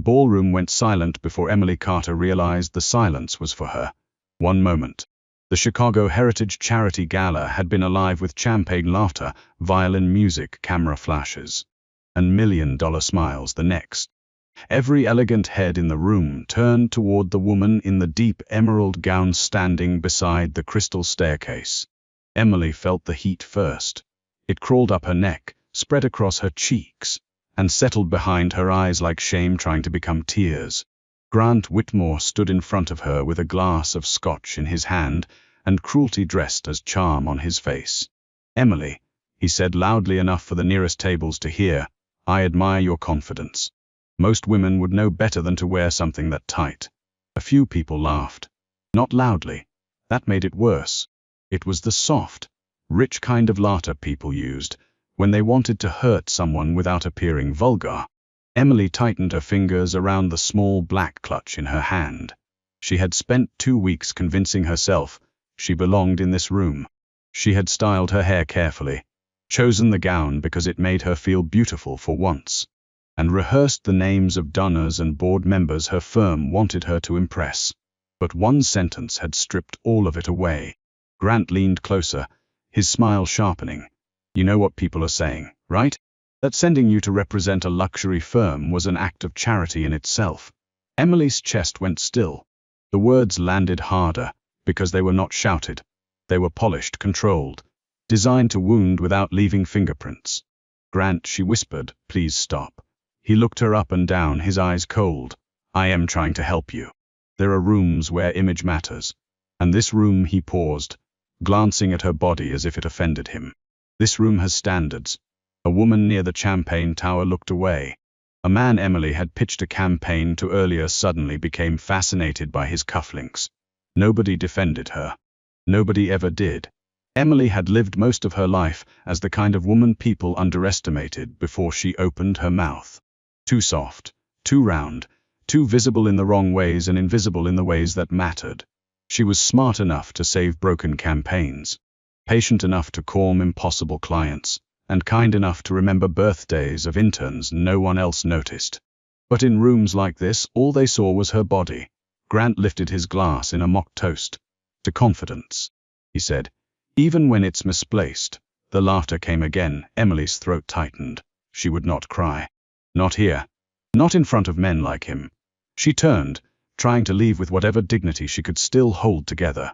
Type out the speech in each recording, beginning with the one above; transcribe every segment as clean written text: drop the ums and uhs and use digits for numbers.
ballroom went silent before Emily Carter realized the silence was for her. One moment. The Chicago Heritage Charity Gala had been alive with champagne laughter, violin music, camera flashes, and million-dollar smiles the next. Every elegant head in the room turned toward the woman in the deep emerald gown standing beside the crystal staircase. Emily felt the heat first. It crawled up her neck, spread across her cheeks, and settled behind her eyes like shame trying to become tears. Grant Whitmore stood in front of her with a glass of scotch in his hand and cruelty dressed as charm on his face. "Emily," he said loudly enough for the nearest tables to hear, "I admire your confidence. Most women would know better than to wear something that tight." A few people laughed. Not loudly. That made it worse. It was the soft, rich kind of laughter people used when they wanted to hurt someone without appearing vulgar. Emily tightened her fingers around the small black clutch in her hand. She had spent 2 weeks convincing herself she belonged in this room. She had styled her hair carefully, chosen the gown because it made her feel beautiful for once, and rehearsed the names of donors and board members her firm wanted her to impress. But one sentence had stripped all of it away. Grant leaned closer, his smile sharpening. "You know what people are saying, right? That sending you to represent a luxury firm was an act of charity in itself." Emily's chest went still. The words landed harder because they were not shouted. They were polished, controlled, designed to wound without leaving fingerprints. "Grant," she whispered, "please stop." He looked her up and down, his eyes cold. "I am trying to help you. There are rooms where image matters. And this room," he paused, glancing at her body as if it offended him. "This room has standards." A woman near the champagne tower looked away. A man Emily had pitched a campaign to earlier suddenly became fascinated by his cufflinks. Nobody defended her. Nobody ever did. Emily had lived most of her life as the kind of woman people underestimated before she opened her mouth. Too soft, too round, too visible in the wrong ways and invisible in the ways that mattered. She was smart enough to save broken campaigns, patient enough to calm impossible clients, and kind enough to remember birthdays of interns no one else noticed. But in rooms like this, all they saw was her body. Grant lifted his glass in a mock toast. "To confidence," he said. "Even when it's misplaced." The laughter came again. Emily's throat tightened. She would not cry. Not here. Not in front of men like him. She turned, trying to leave with whatever dignity she could still hold together.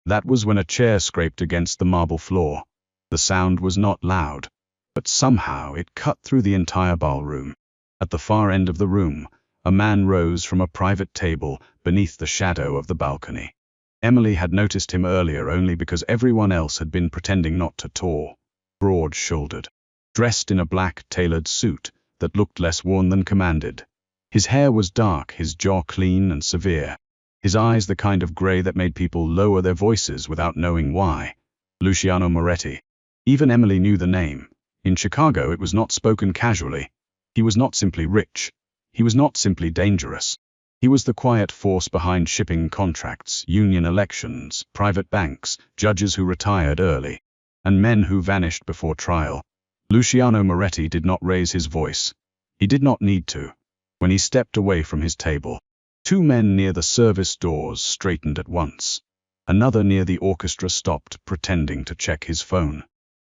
That was when a chair scraped against the marble floor. The sound was not loud, but somehow it cut through the entire ballroom. At the far end of the room, a man rose from a private table beneath the shadow of the balcony. Emily had noticed him earlier only because everyone else had been pretending not to. Tall, broad-shouldered, dressed in a black tailored suit that looked less worn than commanded. His hair was dark, his jaw clean and severe, his eyes the kind of gray that made people lower their voices without knowing why. Luciano Moretti. Even Emily knew the name. In Chicago, it was not spoken casually. He was not simply rich. He was not simply dangerous. He was the quiet force behind shipping contracts, union elections, private banks, judges who retired early, and men who vanished before trial. Luciano Moretti did not raise his voice. He did not need to. When he stepped away from his table, 2 men near the service doors straightened at once. Another near the orchestra stopped, pretending to check his phone.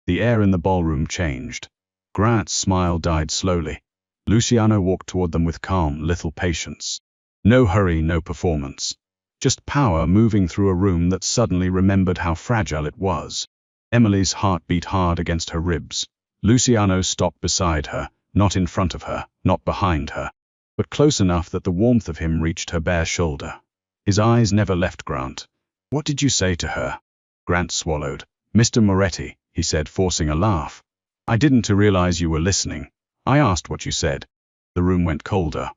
The air in the ballroom changed. Grant's smile died slowly. Luciano walked toward them with calm, little patience. No hurry, no performance. Just power moving through a room that suddenly remembered how fragile it was. Emily's heart beat hard against her ribs. Luciano stopped beside her, not in front of her, not behind her, but close enough that the warmth of him reached her bare shoulder. His eyes never left Grant. "What did you say to her?" Grant swallowed. "Mr. Moretti," he said, forcing a laugh. "I didn't realize you were listening. I asked what you said." The room went colder.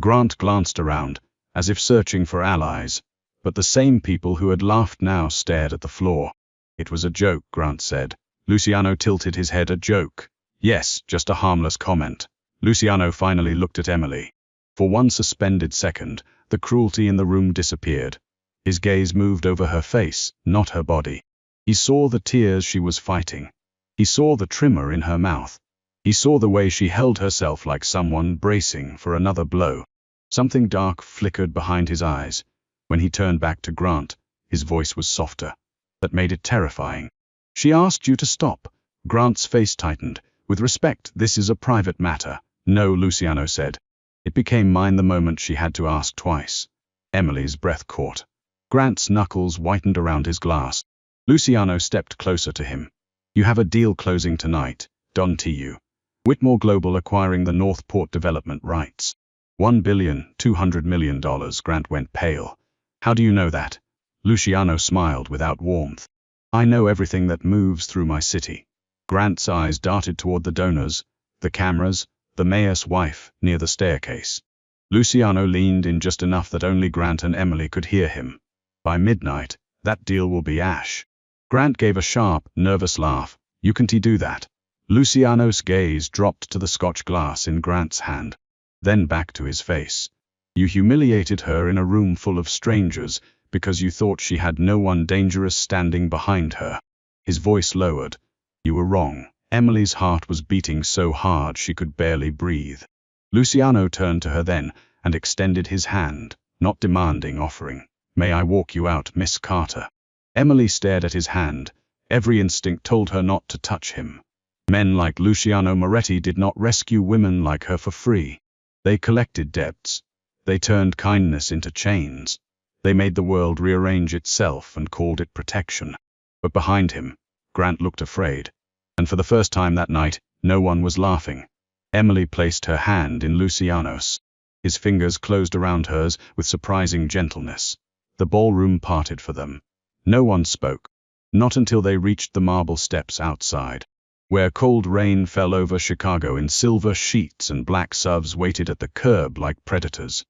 Grant glanced around, as if searching for allies, but the same people who had laughed now stared at the floor. "It was a joke," Grant said. Luciano tilted his head. "A joke?" "Yes, just a harmless comment." Luciano finally looked at Emily. For one suspended second, the cruelty in the room disappeared. His gaze moved over her face, not her body. He saw the tears she was fighting. He saw the tremor in her mouth. He saw the way she held herself like someone bracing for another blow. Something dark flickered behind his eyes. When he turned back to Grant, his voice was softer. That made it terrifying. She asked you to stop. Grant's face tightened. With respect, this is a private matter. No, Luciano said. It became mine the moment she had to ask twice. Emily's breath caught. Grant's knuckles whitened around his glass. Luciano stepped closer to him. You have a deal closing tonight, Don T.U. Whitmore Global acquiring the Northport development rights. $1.2 billion. Grant went pale. How do you know that? Luciano smiled without warmth. I know everything that moves through my city. Grant's eyes darted toward the donors, the cameras, the mayor's wife, near the staircase. Luciano leaned in just enough that only Grant and Emily could hear him. By midnight, that deal will be ash. Grant gave a sharp, nervous laugh. You can't do that. Luciano's gaze dropped to the Scotch glass in Grant's hand, then back to his face. You humiliated her in a room full of strangers because you thought she had no one dangerous standing behind her. His voice lowered. You were wrong. Emily's heart was beating so hard she could barely breathe. Luciano turned to her then and extended his hand, not demanding, offering. May I walk you out, Miss Carter? Emily stared at his hand. Every instinct told her not to touch him. Men like Luciano Moretti did not rescue women like her for free. They collected debts. They turned kindness into chains. They made the world rearrange itself and called it protection. But behind him, Grant looked afraid. And for the first time that night, no one was laughing. Emily placed her hand in Luciano's. His fingers closed around hers with surprising gentleness. The ballroom parted for them. No one spoke. Not until they reached the marble steps outside, where cold rain fell over Chicago in silver sheets and black subs waited at the curb like predators.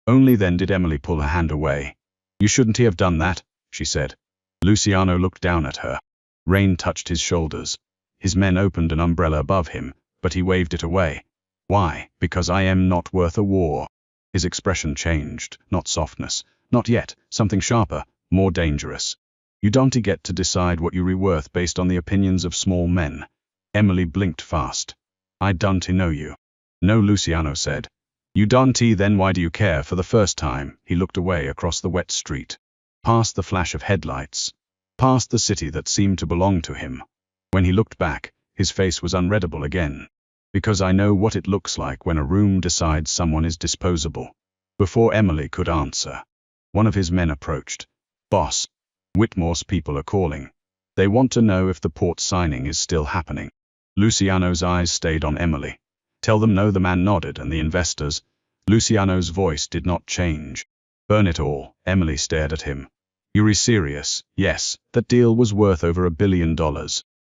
Only then did Emily pull her hand away. You shouldn't have done that, she said. Luciano looked down at her. Rain touched his shoulders. His men opened an umbrella above him, but he waved it away. Why? Because I am not worth a war. His expression changed, not softness, not yet, something sharper, more dangerous. You don't get to decide what you're worth based on the opinions of small men. Emily blinked fast. I don't know you. No, Luciano said. You don't, then why do you care? For the first time, he looked away across the wet street. Past the flash of headlights. Past the city that seemed to belong to him. When he looked back, his face was unreadable again. Because I know what it looks like when a room decides someone is disposable. Before Emily could answer, one of his men approached. Boss, Whitmore's people are calling. They want to know if the port signing is still happening. Luciano's eyes stayed on Emily. Tell them no, the man nodded, and the investors. Luciano's voice did not change. Burn it all. Emily stared at him. You're serious? Yes, that deal was worth over $1 billion.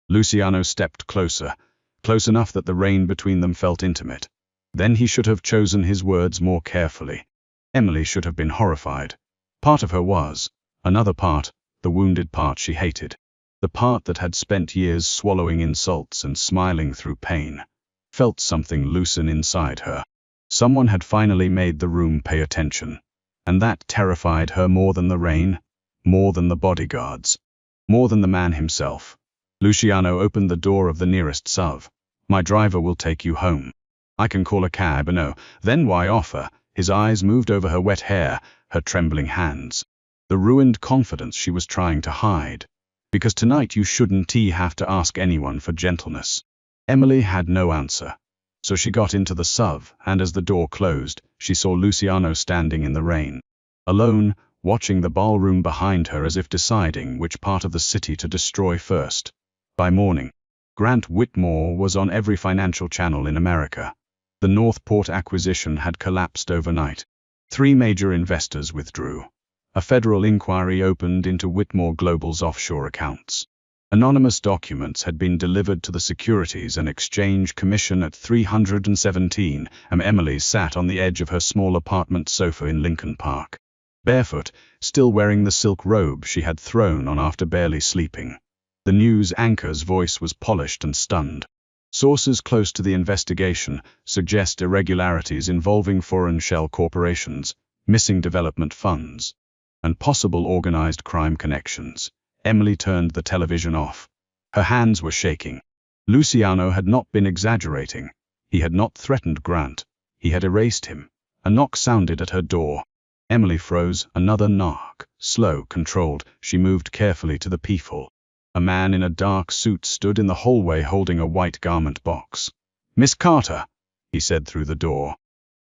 Luciano stepped closer, close enough that the rain between them felt intimate. Then he should have chosen his words more carefully. Emily should have been horrified. Part of her was. Another part, the wounded part she hated. The part that had spent years swallowing insults and smiling through pain, felt something loosen inside her. Someone had finally made the room pay attention. And that terrified her more than the rain, more than the bodyguards, more than the man himself. Luciano opened the door of the nearest SUV. My driver will take you home. I can call a cab. No, then why offer? His eyes moved over her wet hair, her trembling hands. The ruined confidence she was trying to hide. Because tonight you shouldn't have to ask anyone for gentleness. Emily had no answer. So she got into the SUV, and as the door closed, she saw Luciano standing in the rain. Alone, watching the ballroom behind her as if deciding which part of the city to destroy first. By morning, Grant Whitmore was on every financial channel in America. The Northport acquisition had collapsed overnight. 3 major investors withdrew. A federal inquiry opened into Whitmore Global's offshore accounts. Anonymous documents had been delivered to the Securities and Exchange Commission at 317, and Emily sat on the edge of her small apartment sofa in Lincoln Park. Barefoot, still wearing the silk robe she had thrown on after barely sleeping. The news anchor's voice was polished and stunned. Sources close to the investigation suggest irregularities involving foreign shell corporations, missing development funds, and possible organized crime connections. Emily turned the television off. Her hands were shaking. Luciano had not been exaggerating. He had not threatened Grant. He had erased him. A knock sounded at her door. Emily froze. Another knock. Slow, controlled, she moved carefully to the peephole. A man in a dark suit stood in the hallway holding a white garment box. "Miss Carter," he said through the door.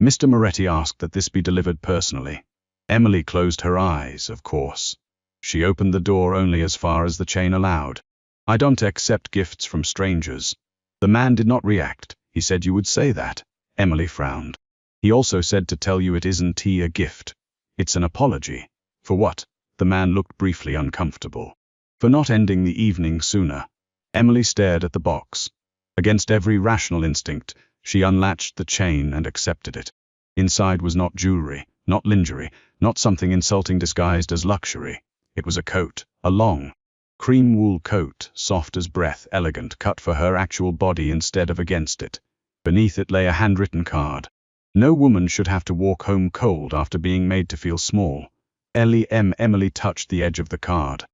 "Mr. Moretti asked that this be delivered personally." Emily closed her eyes, of course. She opened the door only as far as the chain allowed. "I don't accept gifts from strangers." The man did not react. "He said you would say that." Emily frowned. "He also said to tell you it isn't a gift. It's an apology." "For what?" The man looked briefly uncomfortable. "For not ending the evening sooner." Emily stared at the box. Against every rational instinct, she unlatched the chain and accepted it. Inside was not jewelry, not lingerie, not something insulting disguised as luxury. It was a coat, a long, cream wool coat, soft as breath, elegant, cut for her actual body instead of against it. Beneath it lay a handwritten card. "No woman should have to walk home cold after being made to feel small." Emily touched the edge of the card.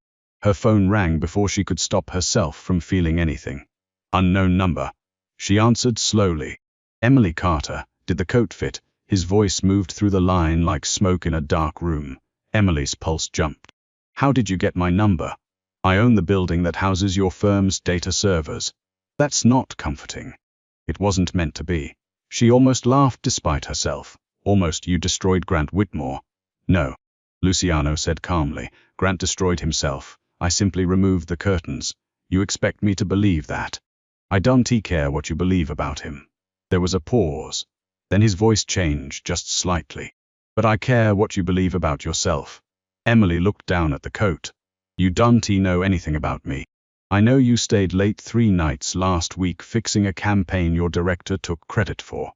Her phone rang before she could stop herself from feeling anything. "Unknown number." She answered slowly. "Emily Carter, did the coat fit?" His voice moved through the line like smoke in a dark room. Emily's pulse jumped. "How did you get my number?" "I own the building that houses your firm's data servers." "That's not comforting." It wasn't meant to be. She almost laughed despite herself. "Almost. You destroyed Grant Whitmore." "No," Luciano said calmly. "Grant destroyed himself. I simply removed the curtains. You expect me to believe that?" "I don't care what you believe about him." There was a pause. Then his voice changed just slightly. "But I care what you believe about yourself." Emily looked down at the coat. "You don't know anything about me. I know you stayed late 3 nights last week fixing a campaign your director took credit for.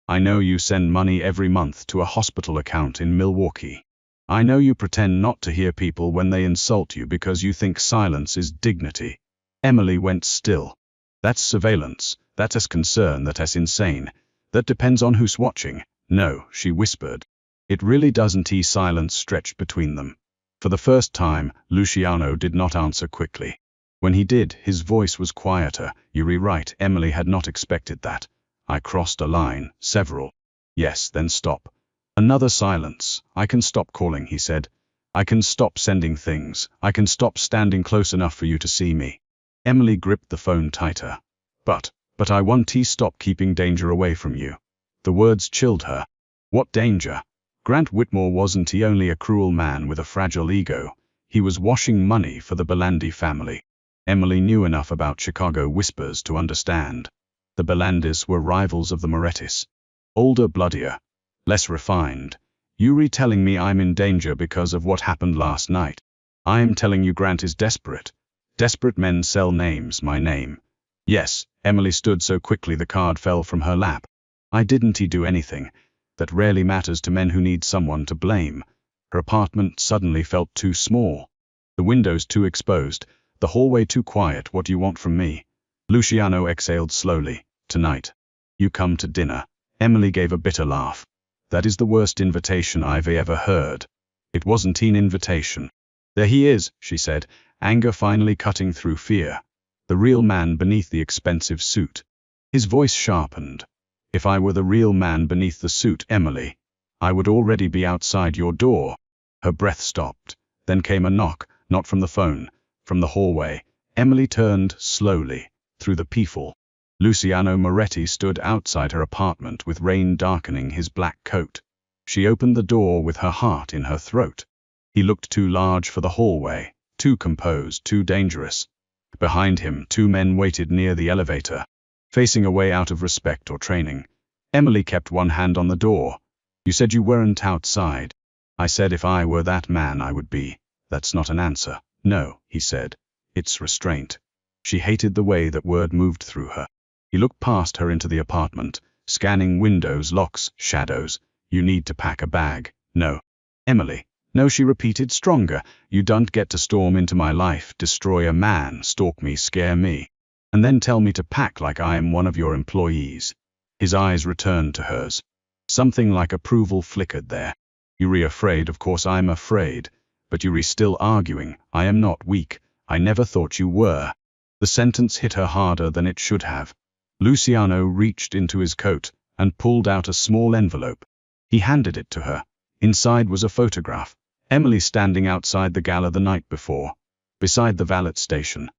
I know you send money every month to a hospital account in Milwaukee. I know you pretend not to hear people when they insult you because you think silence is dignity." Emily went still. "That's surveillance. That's concern. That's insane. That depends on who's watching." "No," she whispered. "It really doesn't." Silence stretched between them. For the first time, Luciano did not answer quickly. When he did, his voice was quieter. "You're right." Emily had not expected that. "I crossed a line." "Several." "Yes, then stop." Another silence. "I can stop calling," he said. "I can stop sending things. I can stop standing close enough for you to see me." Emily gripped the phone tighter. But I want to stop keeping danger away from you." The words chilled her. What danger? Grant Whitmore wasn't only a cruel man with a fragile ego. He was washing money for the Belandi family. Emily knew enough about Chicago whispers to understand. The Belandis were rivals of the Morettis. Older, bloodier, less refined. "You telling me I'm in danger because of what happened last night?" "I am telling you Grant is desperate. Desperate men sell names, my name." "Yes." Emily stood so quickly the card fell from her lap. "I didn't do anything. That rarely matters to men who need someone to blame." Her apartment suddenly felt too small. The windows too exposed, the hallway too quiet. "What do you want from me?" Luciano exhaled slowly. "Tonight. You come to dinner." Emily gave a bitter laugh. "That is the worst invitation I've ever heard." "It wasn't an invitation." "There he is," she said, anger finally cutting through fear. The real man beneath the expensive suit. His voice sharpened. "If I were the real man beneath the suit, Emily, I would already be outside your door." Her breath stopped. Then came a knock, not from the phone, from the hallway. Emily turned slowly, through the peephole. Luciano Moretti stood outside her apartment with rain darkening his black coat. She opened the door with her heart in her throat. He looked too large for the hallway, too composed, too dangerous. Behind him, 2 men waited near the elevator, facing away out of respect or training. Emily kept one hand on the door. "You said you weren't outside." "I said if I were that man I would be." "That's not an answer." "No," he said. "It's restraint." She hated the way that word moved through her. He looked past her into the apartment, scanning windows, locks, shadows. "You need to pack a bag." "No." "Emily." "No," she repeated, stronger. "You don't get to storm into my life, destroy a man, stalk me, scare me, and then tell me to pack like I am one of your employees." His eyes returned to hers. Something like approval flickered there. "You're afraid, of course I'm afraid, but you're still arguing. I am not weak. I never thought you were." The sentence hit her harder than it should have. Luciano reached into his coat and pulled out a small envelope. He handed it to her. Inside was a photograph. Emily standing outside the gala the night before, beside the valet station.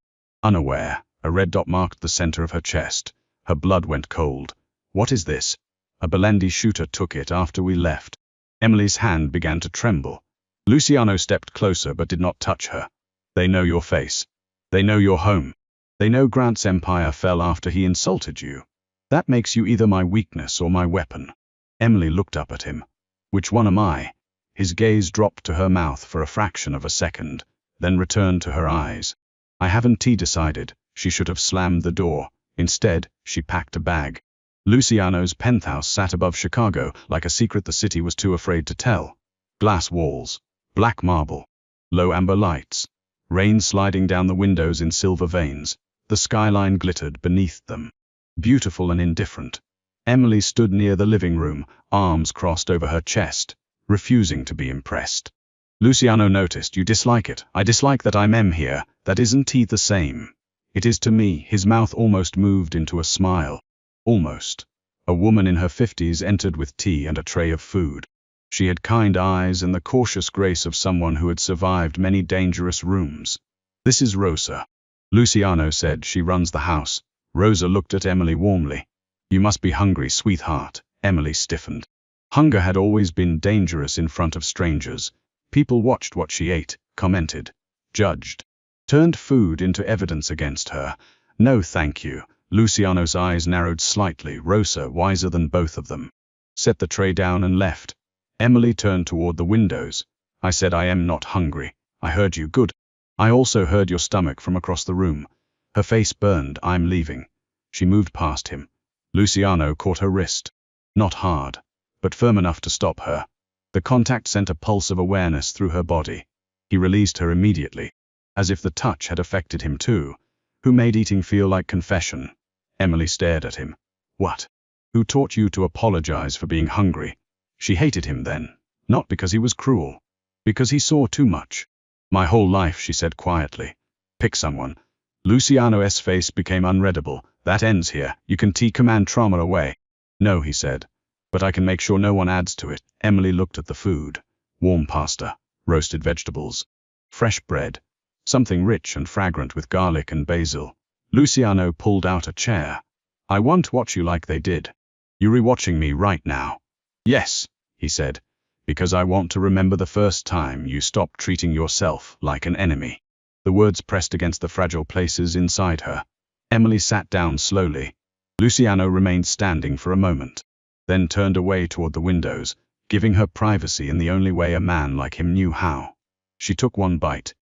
Unaware, a red dot marked the center of her chest. Her blood went cold. What is this? A Belendi shooter took it after we left. Emily's hand began to tremble. Luciano stepped closer but did not touch her. They know your face. They know your home. They know Grant's empire fell after he insulted you. That makes you either my weakness or my weapon. Emily looked up at him. Which one am I? His gaze dropped to her mouth for a fraction of a second, then returned to her eyes. I haven't decided. She should have slammed the door. Instead, she packed a bag. Luciano's penthouse sat above Chicago, like a secret the city was too afraid to tell. Glass walls, black marble, low amber lights, rain sliding down the windows in silver veins. The skyline glittered beneath them. Beautiful and indifferent. Emily stood near the living room, arms crossed over her chest, refusing to be impressed. Luciano noticed. You dislike it. I dislike that I'm here. That isn't the same. It is to me. His mouth almost moved into a smile. Almost. A woman in her 50s entered with tea and a tray of food. She had kind eyes and the cautious grace of someone who had survived many dangerous rooms. This is Rosa. Luciano said. She runs the house. Rosa looked at Emily warmly. You must be hungry, sweetheart. Emily stiffened. Hunger had always been dangerous in front of strangers. People watched what she ate, commented, judged, turned food into evidence against her. No, thank you. Luciano's eyes narrowed slightly. Rosa, wiser than both of them, set the tray down and left. Emily turned toward the windows. I said I am not hungry. I heard you. Good. I also heard your stomach from across the room. Her face burned. I'm leaving. She moved past him. Luciano caught her wrist. Not hard, but firm enough to stop her. The contact sent a pulse of awareness through her body. He released her immediately, as if the touch had affected him too. Who made eating feel like confession? Emily stared at him. What? Who taught you to apologize for being hungry? She hated him then, not because he was cruel, because he saw too much. My whole life, she said quietly. Pick someone. Luciano's face became unreadable. That ends here. You can command trauma away. No, he said, but I can make sure no one adds to it. Emily looked at the food. Warm pasta, roasted vegetables, fresh bread, something rich and fragrant with garlic and basil. Luciano pulled out a chair. I won't watch you like they did. You rewatching me right now? Yes, he said, because I want to remember the first time you stopped treating yourself like an enemy. The words pressed against the fragile places inside her. Emily sat down slowly. Luciano remained standing for a moment, then turned away toward the windows, giving her privacy in the only way a man like him knew how. She took one bite,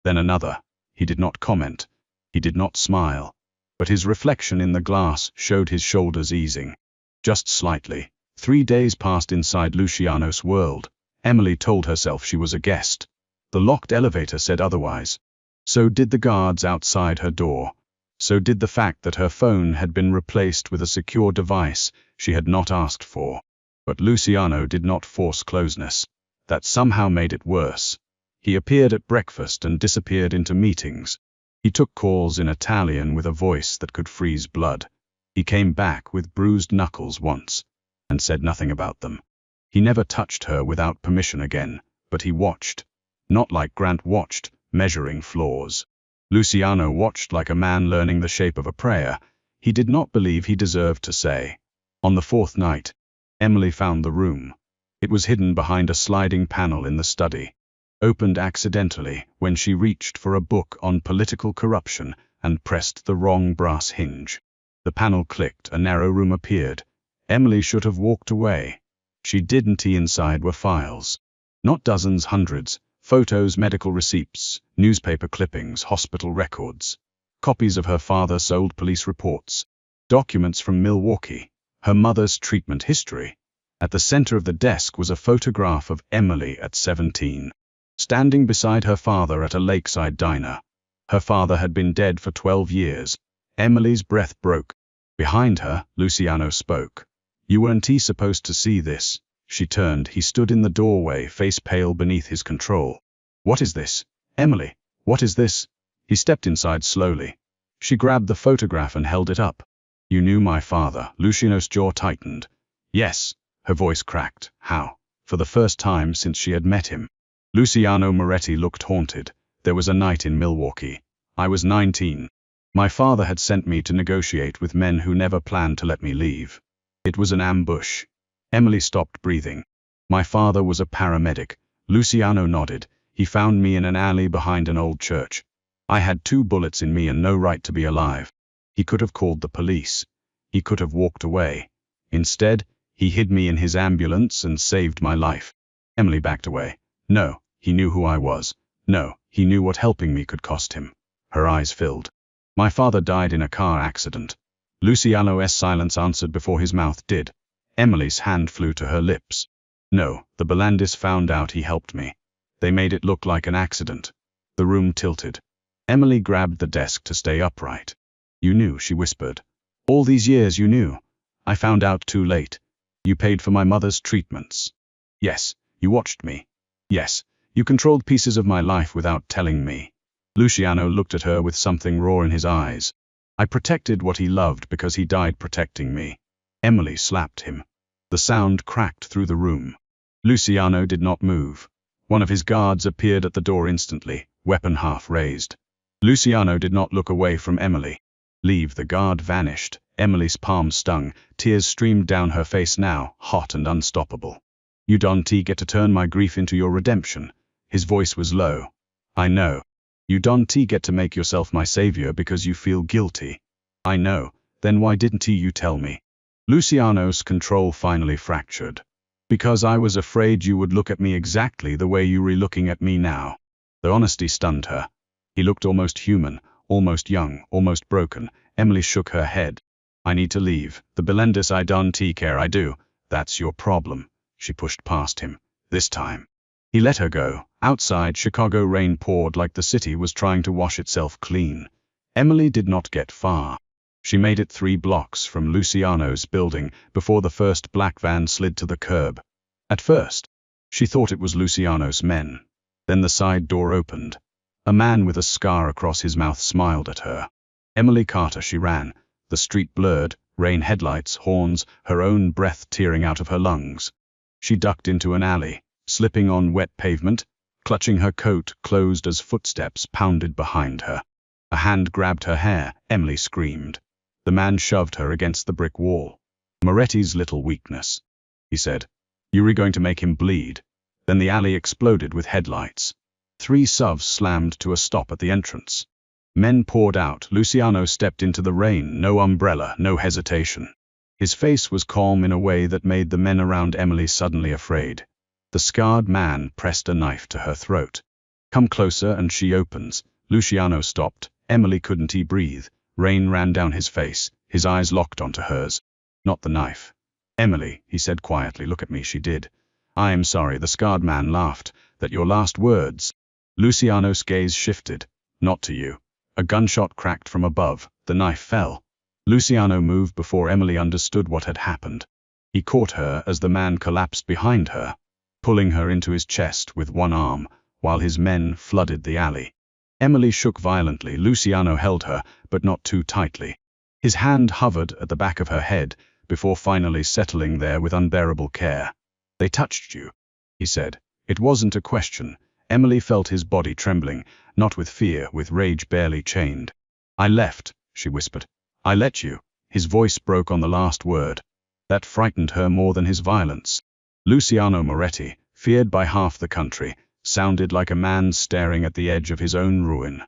then another. He did not comment. He did not smile. But his reflection in the glass showed his shoulders easing. Just slightly. 3 days passed inside Luciano's world. Emily told herself she was a guest. The locked elevator said otherwise. So did the guards outside her door. So did the fact that her phone had been replaced with a secure device she had not asked for. But Luciano did not force closeness. That somehow made it worse. He appeared at breakfast and disappeared into meetings. He took calls in Italian with a voice that could freeze blood. He came back with bruised knuckles once, and said nothing about them. He never touched her without permission again, but he watched. Not like Grant watched, measuring flaws. Luciano watched like a man learning the shape of a prayer. He did not believe he deserved to say. On the 4th night, Emily found the room. It was hidden behind a sliding panel in the study, opened accidentally when she reached for a book on political corruption and pressed the wrong brass hinge. The panel clicked, a narrow room appeared. Emily should have walked away. She didn't. Inside were files. Not dozens, hundreds. Photos, medical receipts, newspaper clippings, hospital records. Copies of her father's old police reports. Documents from Milwaukee. Her mother's treatment history. At the center of the desk was a photograph of Emily at 17. Standing beside her father at a lakeside diner. Her father had been dead for 12 years. Emily's breath broke. Behind her, Luciano spoke. You weren't supposed to see this. She turned. He stood in the doorway, face pale beneath his control. What is this? Emily, what is this? He stepped inside slowly. She grabbed the photograph and held it up. You knew my father. Luciano's jaw tightened. Yes, Her voice cracked. How? For the first time since she had met him. Luciano Moretti looked haunted. There was a night in Milwaukee. I was 19. My father had sent me to negotiate with men who never planned to let me leave. It was an ambush. Emily stopped breathing. My father was a paramedic. Luciano nodded. He found me in an alley behind an old church. I had 2 bullets in me and no right to be alive. He could have called the police. He could have walked away. Instead, he hid me in his ambulance and saved my life. Emily backed away. No, he knew who I was. No, he knew what helping me could cost him. Her eyes filled. My father died in a car accident. Luciano's silence answered before his mouth did. Emily's hand flew to her lips. No, the Bellandis found out he helped me. They made it look like an accident. The room tilted. Emily grabbed the desk to stay upright. You knew, she whispered. All these years you knew. I found out too late. You paid for my mother's treatments. Yes, you watched me. Yes, you controlled pieces of my life without telling me. Luciano looked at her with something raw in his eyes. I protected what he loved because he died protecting me. Emily slapped him. The sound cracked through the room. Luciano did not move. One of his guards appeared at the door instantly, weapon half raised. Luciano did not look away from Emily. Leave. The guard vanished. Emily's palm stung. Tears streamed down her face now, hot and unstoppable. You don't get to turn my grief into your redemption. His voice was low. I know. You don't get to make yourself my savior because you feel guilty. I know. Then why didn't you tell me? Luciano's control finally fractured. Because I was afraid you would look at me exactly the way you're looking at me now. The honesty stunned her. He looked almost human, almost young, almost broken. Emily shook her head. I need to leave. The Bellandis I don't care. I do. That's your problem. She pushed past him. This time. He let her go. Outside, Chicago rain poured like the city was trying to wash itself clean. Emily did not get far. She made it 3 blocks from Luciano's building before the first black van slid to the curb. At first, she thought it was Luciano's men. Then the side door opened. A man with a scar across his mouth smiled at her. Emily Carter, she ran. The street blurred, rain headlights, horns, her own breath tearing out of her lungs. She ducked into an alley, slipping on wet pavement, clutching her coat closed as footsteps pounded behind her. A hand grabbed her hair. Emily screamed. The man shoved her against the brick wall. Moretti's little weakness, he said. You're going to make him bleed. Then the alley exploded with headlights. 3 SUVs slammed to a stop at the entrance. Men poured out. Luciano stepped into the rain, no umbrella, no hesitation. His face was calm in a way that made the men around Emily suddenly afraid. The scarred man pressed a knife to her throat. Come closer, and she opens. Luciano stopped. Emily couldn't breathe. Rain ran down his face. His eyes locked onto hers. Not the knife. Emily, he said quietly. Look at me. She did. I am sorry. The scarred man laughed. That your last words. Luciano's gaze shifted. Not to you. A gunshot cracked from above. The knife fell. Luciano moved before Emily understood what had happened. He caught her as the man collapsed behind her, pulling her into his chest with one arm, while his men flooded the alley. Emily shook violently. Luciano held her, but not too tightly. His hand hovered at the back of her head, before finally settling there with unbearable care. They touched you, he said. It wasn't a question. Emily felt his body trembling, not with fear, with rage barely chained. I left, she whispered. I let you. His voice broke on the last word. That frightened her more than his violence. Luciano Moretti, feared by half the country, sounded like a man staring at the edge of his own ruin.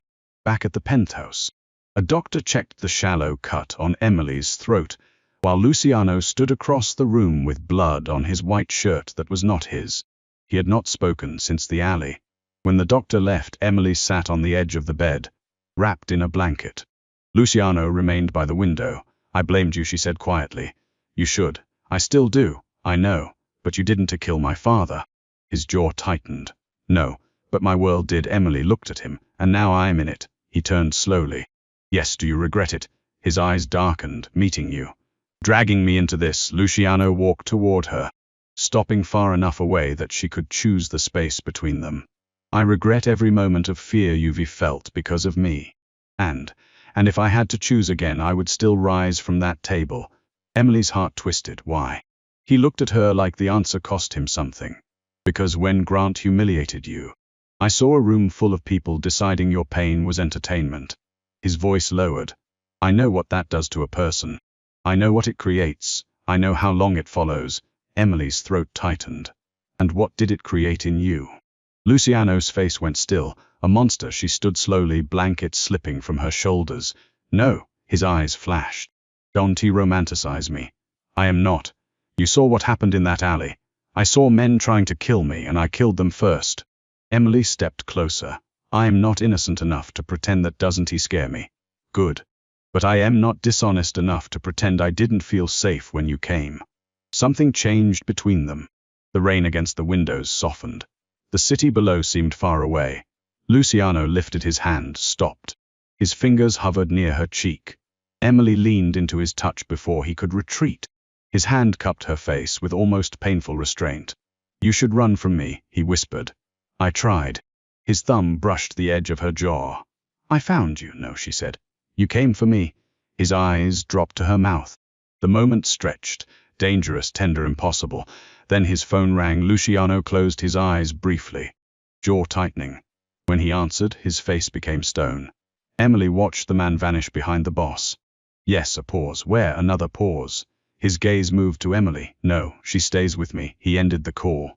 Back at the penthouse, a doctor checked the shallow cut on Emily's throat, while Luciano stood across the room with blood on his white shirt that was not his. He had not spoken since the alley. When the doctor left, Emily sat on the edge of the bed, wrapped in a blanket. Luciano remained by the window. I blamed you, she said quietly. You should. I still do. I know. But you didn't to kill my father. His jaw tightened. No, but my world did. Emily looked at him, and now I am in it. He turned slowly. Yes, do you regret it? His eyes darkened, meeting you. Dragging me into this. Luciano walked toward her, stopping far enough away that she could choose the space between them. I regret every moment of fear you've felt because of me. And if I had to choose again, I would still rise from that table. Emily's heart twisted. Why? He looked at her like the answer cost him something. Because when Grant humiliated you, I saw a room full of people deciding your pain was entertainment. His voice lowered. I know what that does to a person. I know what it creates. I know how long it follows. Emily's throat tightened. And what did it create in you? Luciano's face went still. A monster, she stood slowly, blanket slipping from her shoulders. No, his eyes flashed. Don't romanticize me. I am not. You saw what happened in that alley. I saw men trying to kill me, and I killed them first. Emily stepped closer. I am not innocent enough to pretend that doesn't scare me. Good. But I am not dishonest enough to pretend I didn't feel safe when you came. Something changed between them. The rain against the windows softened. The city below seemed far away. Luciano lifted his hand, stopped. His fingers hovered near her cheek. Emily leaned into his touch before he could retreat. His hand cupped her face with almost painful restraint. You should run from me, he whispered. I tried. His thumb brushed the edge of her jaw. I found you, no, she said. You came for me. His eyes dropped to her mouth. The moment stretched, dangerous, tender, impossible. Then his phone rang. Luciano closed his eyes briefly, jaw tightening. When he answered, his face became stone. Emily watched the man vanish behind the boss. Yes, a pause. Where? Another pause. His gaze moved to Emily. No, she stays with me. He ended the call.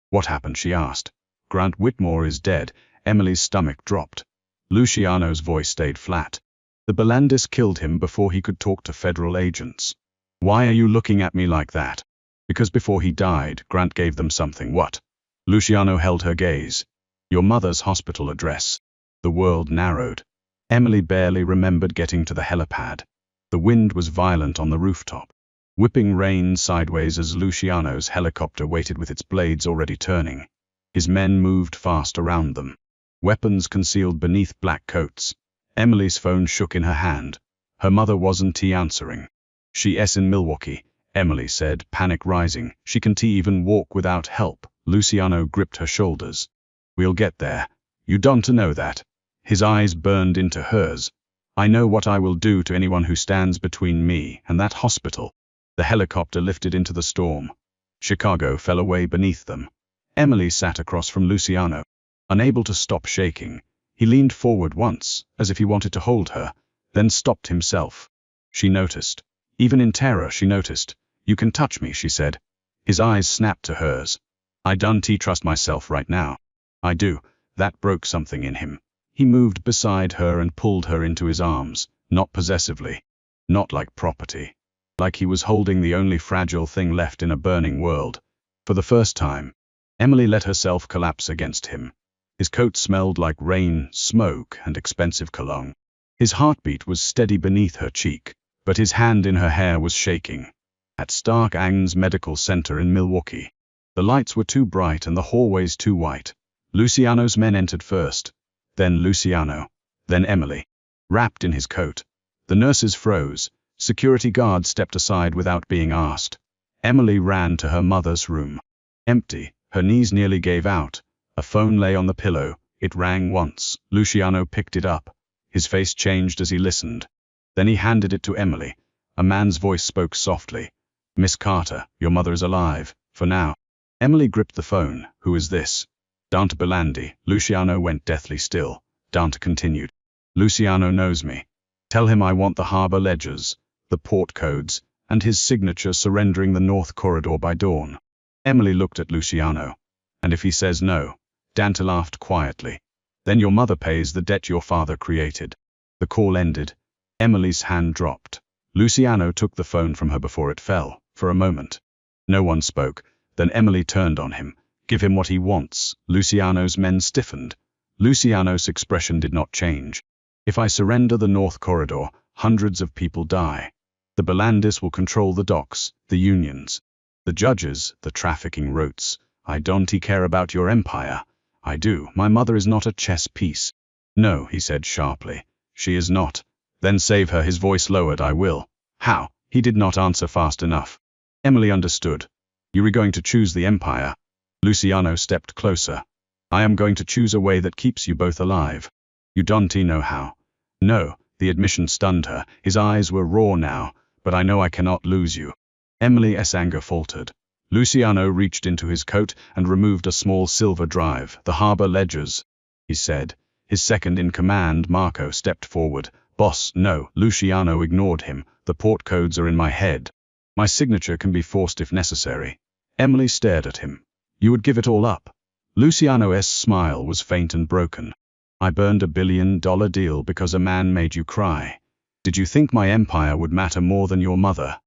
What happened? She asked. Grant Whitmore is dead. Emily's stomach dropped. Luciano's voice stayed flat. The Bellandis killed him before he could talk to federal agents. Why are you looking at me like that? Because before he died, Grant gave them something. What? Luciano held her gaze. Your mother's hospital address. The world narrowed. Emily barely remembered getting to the helipad. The wind was violent on the rooftop, whipping rain sideways as Luciano's helicopter waited with its blades already turning. His men moved fast around them, weapons concealed beneath black coats. Emily's phone shook in her hand. Her mother wasn't answering. She's in Milwaukee, Emily said, panic rising. She can't even walk without help. Luciano gripped her shoulders. We'll get there. You don't know that. His eyes burned into hers. I know what I will do to anyone who stands between me and that hospital. The helicopter lifted into the storm. Chicago fell away beneath them. Emily sat across from Luciano, unable to stop shaking. He leaned forward once, as if he wanted to hold her, then stopped himself. She noticed. Even in terror, she noticed. You can touch me, she said. His eyes snapped to hers. I don't trust myself right now. I do. That broke something in him. He moved beside her and pulled her into his arms, not possessively, not like property. Like he was holding the only fragile thing left in a burning world. For the first time, Emily let herself collapse against him. His coat smelled like rain, smoke, and expensive cologne. His heartbeat was steady beneath her cheek, but his hand in her hair was shaking. At Stark Ang's Medical Center in Milwaukee, the lights were too bright and the hallways too white. Luciano's men entered first, then Luciano, then Emily, wrapped in his coat. The nurses froze. Security guards stepped aside without being asked. Emily ran to her mother's room. Empty, her knees nearly gave out. A phone lay on the pillow. It rang once. Luciano picked it up. His face changed as he listened. Then he handed it to Emily. A man's voice spoke softly. Miss Carter, your mother is alive, for now. Emily gripped the phone. Who is this? Dante Belandi. Luciano went deathly still. Dante continued. Luciano knows me. Tell him I want the harbor ledgers, the port codes, and his signature surrendering the North Corridor by dawn. Emily looked at Luciano. And if he says no? Dante laughed quietly. Then your mother pays the debt your father created. The call ended. Emily's hand dropped. Luciano took the phone from her before it fell, for a moment. No one spoke. Then Emily turned on him. Give him what he wants. Luciano's men stiffened. Luciano's expression did not change. If I surrender the North Corridor, hundreds of people die. The Bellandis will control the docks, the unions, the judges, the trafficking routes. I don't care about your empire. I do. My mother is not a chess piece. No, he said sharply. She is not. Then save her. His voice lowered. I will. How? He did not answer fast enough. Emily understood. You are going to choose the empire. Luciano stepped closer. I am going to choose a way that keeps you both alive. You don't know how. No, the admission stunned her. His eyes were raw now. But I know I cannot lose you. Emily's anger faltered. Luciano reached into his coat and removed a small silver drive. "The harbor ledgers," he said. His second-in-command, Marco, stepped forward. "Boss, no." Luciano ignored him. "The port codes are in my head. My signature can be forced if necessary." Emily stared at him. "You would give it all up?" Luciano's smile was faint and broken. "I burned $1 billion deal because a man made you cry. Did you think my empire would matter more than your mother?"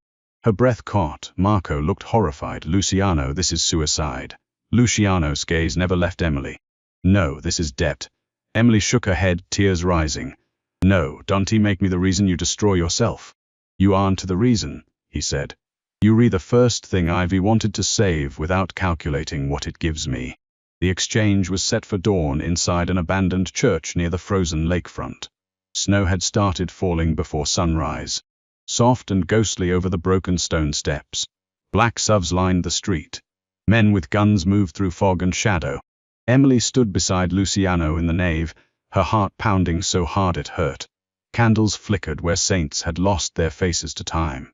Her breath caught. Marco looked horrified. "Luciano, this is suicide." Luciano's gaze never left Emily. "No, this is debt." Emily shook her head, tears rising. "No, don't make me the reason you destroy yourself." "You aren't the reason," he said. "You re the first thing Ivy wanted to save without calculating what it gives me." The exchange was set for dawn inside an abandoned church near the frozen lakefront. Snow had started falling before sunrise, soft and ghostly over the broken stone steps. Black SUVs lined the street. Men with guns moved through fog and shadow. Emily stood beside Luciano in the nave, her heart pounding so hard it hurt. Candles flickered where saints had lost their faces to time.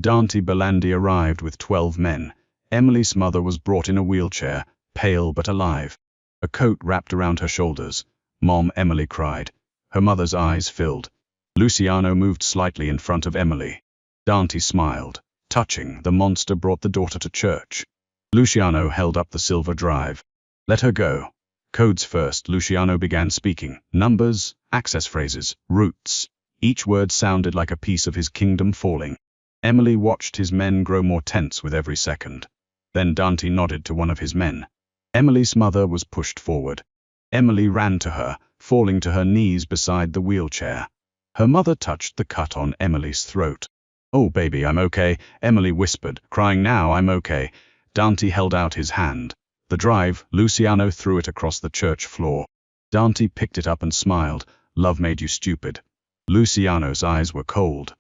Dante Belandi arrived with 12 men. Emily's mother was brought in a wheelchair, pale but alive. A coat wrapped around her shoulders. "Mom," Emily cried. Her mother's eyes filled. Luciano moved slightly in front of Emily. Dante smiled. Touching, the monster brought the daughter to church. Luciano held up the silver drive. "Let her go." "Codes first," Luciano began speaking. Numbers, access phrases, roots. Each word sounded like a piece of his kingdom falling. Emily watched his men grow more tense with every second. Then Dante nodded to one of his men. Emily's mother was pushed forward. Emily ran to her, falling to her knees beside the wheelchair. Her mother touched the cut on Emily's throat. "Oh baby, I'm okay," Emily whispered, crying. "Now I'm okay." Dante held out his hand. The drive, Luciano threw it across the church floor. Dante picked it up and smiled. "Love made you stupid." Luciano's eyes were cold.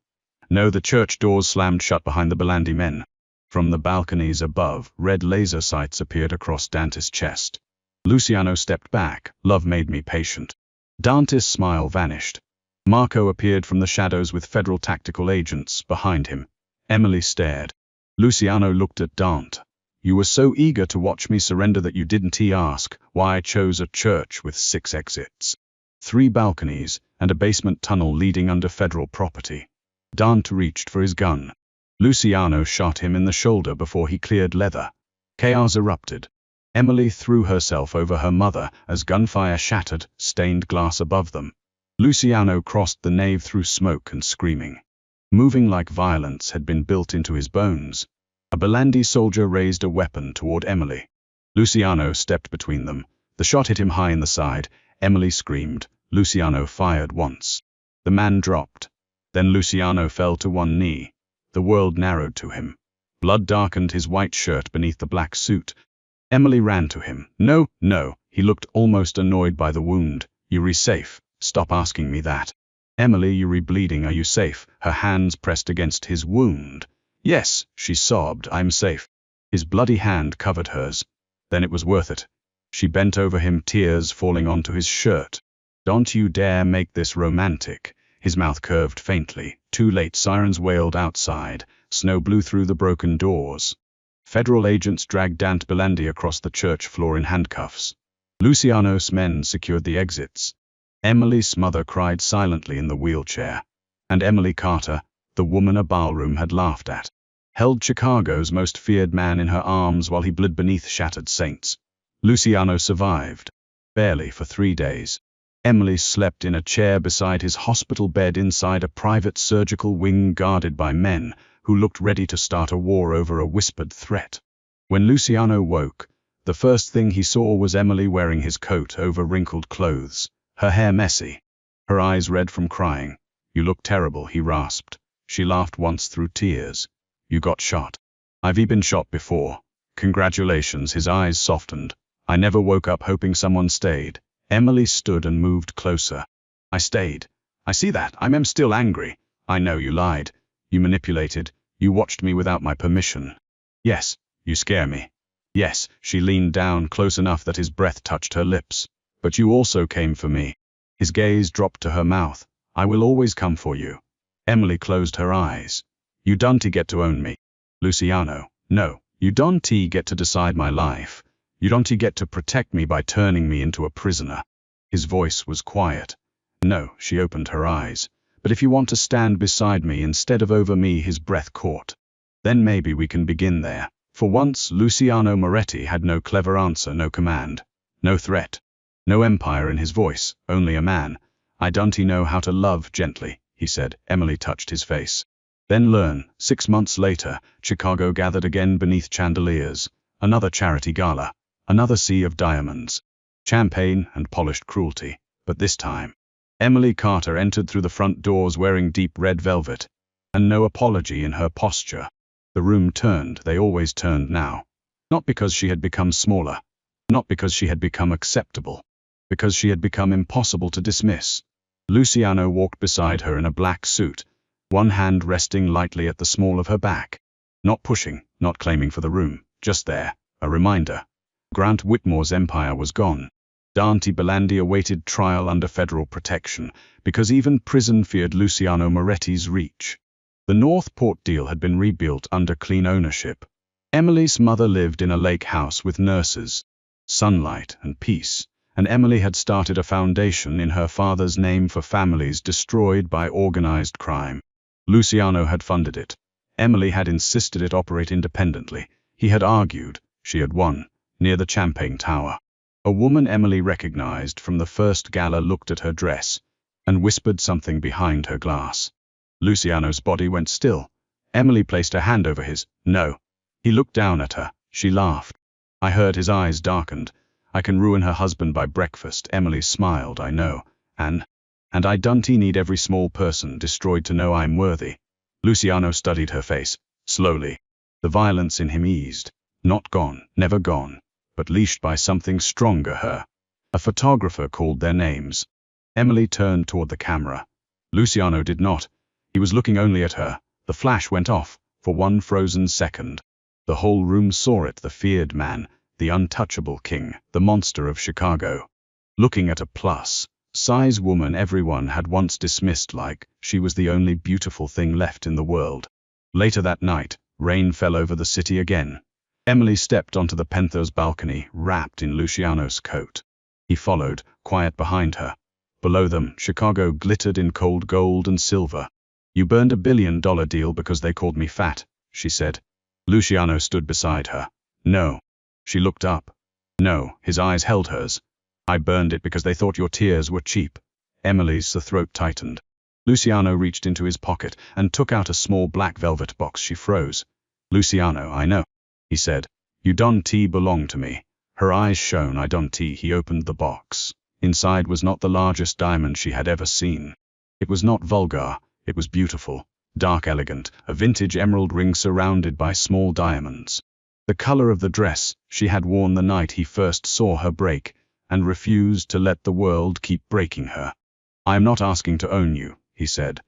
No, the church doors slammed shut behind the Belandi men. From the balconies above, red laser sights appeared across Dante's chest. Luciano stepped back. "Love made me patient." Dante's smile vanished. Marco appeared from the shadows with federal tactical agents behind him. Emily stared. Luciano looked at Dante. "You were so eager to watch me surrender that you didn't ask why I chose a church with 6 exits, 3 balconies, and a basement tunnel leading under federal property." Dante reached for his gun. Luciano shot him in the shoulder before he cleared leather. Chaos erupted. Emily threw herself over her mother as gunfire shattered stained glass above them. Luciano crossed the nave through smoke and screaming. Moving like violence had been built into his bones. A Belandi soldier raised a weapon toward Emily. Luciano stepped between them. The shot hit him high in the side. Emily screamed. Luciano fired once. The man dropped. Then Luciano fell to one knee. The world narrowed to him. Blood darkened his white shirt beneath the black suit. Emily ran to him. "No, no." He looked almost annoyed by the wound. "You're safe. Stop asking me that." "Emily, you're bleeding. Are you safe?" Her hands pressed against his wound. "Yes," she sobbed. "I'm safe." His bloody hand covered hers. Then it was worth it. She bent over him, tears falling onto his shirt. "Don't you dare make this romantic." His mouth curved faintly. Too late, sirens wailed outside. Snow blew through the broken doors. Federal agents dragged Dante Belandi across the church floor in handcuffs. Luciano's men secured the exits. Emily's mother cried silently in the wheelchair. And Emily Carter, the woman a ballroom had laughed at, held Chicago's most feared man in her arms while he bled beneath shattered saints. Luciano survived. Barely, for 3 days. Emily slept in a chair beside his hospital bed inside a private surgical wing guarded by men who looked ready to start a war over a whispered threat. When Luciano woke, the first thing he saw was Emily wearing his coat over wrinkled clothes, her hair messy, her eyes red from crying. "You look terrible," he rasped. She laughed once through tears. "You got shot." "I've been shot before." "Congratulations." His eyes softened. "I never woke up hoping someone stayed." Emily stood and moved closer. "I stayed. I see that. I'm still angry." "I know you lied. You manipulated. You watched me without my permission." "Yes, you scare me." "Yes." She leaned down close enough that his breath touched her lips. "But you also came for me." His gaze dropped to her mouth. "I will always come for you." Emily closed her eyes. "You don't get to own me." "Luciano, no, You don't get to decide my life. You don't get to protect me by turning me into a prisoner. His voice was quiet. No, she opened her eyes. But if you want to stand beside me instead of over me, his breath caught. Then maybe we can begin there. For once, Luciano Moretti had no clever answer, no command, no threat, no empire in his voice, only a man. I don't know how to love gently, he said. Emily touched his face. Then learn. 6 months later, Chicago gathered again beneath chandeliers. Another charity gala. Another sea of diamonds. Champagne and polished cruelty. But this time, Emily Carter entered through the front doors wearing deep red velvet, and no apology in her posture. The room turned, they always turned now. Not because she had become smaller, not because she had become acceptable, because she had become impossible to dismiss. Luciano walked beside her in a black suit, one hand resting lightly at the small of her back. Not pushing, not claiming for the room, just there, a reminder. Grant Whitmore's empire was gone. Dante Belandi awaited trial under federal protection, because even prison feared Luciano Moretti's reach. The Northport deal had been rebuilt under clean ownership. Emily's mother lived in a lake house with nurses, sunlight and peace, and Emily had started a foundation in her father's name for families destroyed by organized crime. Luciano had funded it. Emily had insisted it operate independently. He had argued. She had won, near the Champagne Tower. A woman Emily recognized from the first gala looked at her dress and whispered something behind her glass. Luciano's body went still. Emily placed her hand over his. No. He looked down at her. She laughed. I heard his eyes darkened. I can ruin her husband by breakfast. Emily smiled. I know. And I don't need every small person destroyed to know I'm worthy. Luciano studied her face. Slowly. The violence in him eased. Not gone, never gone, but leashed by something stronger. Her. A photographer called their names. Emily turned toward the camera. Luciano did not. He was looking only at her. The flash went off, for one frozen second. The whole room saw it, the feared man, the untouchable king, the monster of Chicago. Looking at a plus-size woman everyone had once dismissed like she was the only beautiful thing left in the world. Later that night, rain fell over the city again. Emily stepped onto the penthouse balcony, wrapped in Luciano's coat. He followed, quiet behind her. Below them, Chicago glittered in cold gold and silver. You burned $1 billion deal because they called me fat, she said. Luciano stood beside her. No. She looked up. No, his eyes held hers. I burned it because they thought your tears were cheap. Emily's throat tightened. Luciano reached into his pocket and took out a small black velvet box. She froze. Luciano, I know, he said. You don't belong to me. Her eyes shone. I don't. He opened the box. Inside was not the largest diamond she had ever seen. It was not vulgar. It was beautiful, dark, elegant, a vintage emerald ring surrounded by small diamonds. The color of the dress she had worn the night he first saw her break, and refused to let the world keep breaking her. I am not asking to own you, he said.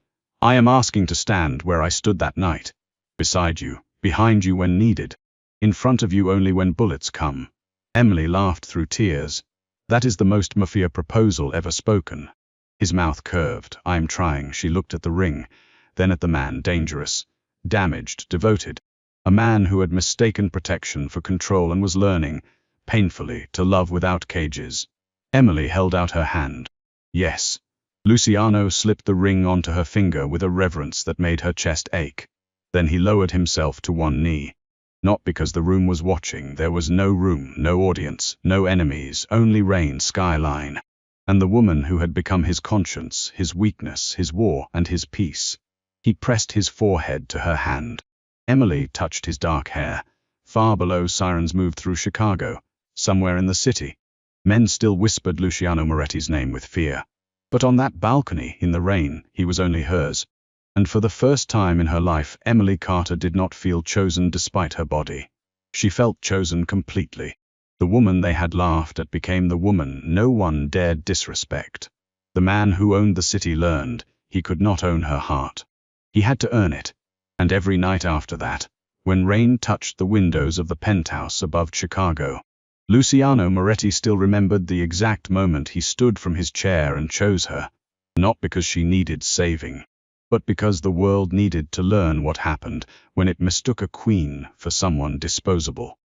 I am asking to stand where I stood that night. Beside you, behind you when needed, in front of you only when bullets come. Emily laughed through tears. That is the most Mafia proposal ever spoken. His mouth curved. I am trying. She looked at the ring, then at the man, dangerous, damaged, devoted. A man who had mistaken protection for control and was learning, painfully, to love without cages. Emily held out her hand. Yes. Luciano slipped the ring onto her finger with a reverence that made her chest ache. Then he lowered himself to one knee. Not because the room was watching. There was no room, no audience, no enemies, only rain, skyline. And the woman who had become his conscience, his weakness, his war, and his peace. He pressed his forehead to her hand. Emily touched his dark hair. Far below, sirens moved through Chicago. Somewhere in the city, men still whispered Luciano Moretti's name with fear. But on that balcony, in the rain, he was only hers. And for the first time in her life, Emily Carter did not feel chosen despite her body. She felt chosen completely. The woman they had laughed at became the woman no one dared disrespect. The man who owned the city learned he could not own her heart. He had to earn it. And every night after that, when rain touched the windows of the penthouse above Chicago, Luciano Moretti still remembered the exact moment he stood from his chair and chose her, not because she needed saving, but because the world needed to learn what happened when it mistook a queen for someone disposable.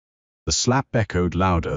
The slap echoed louder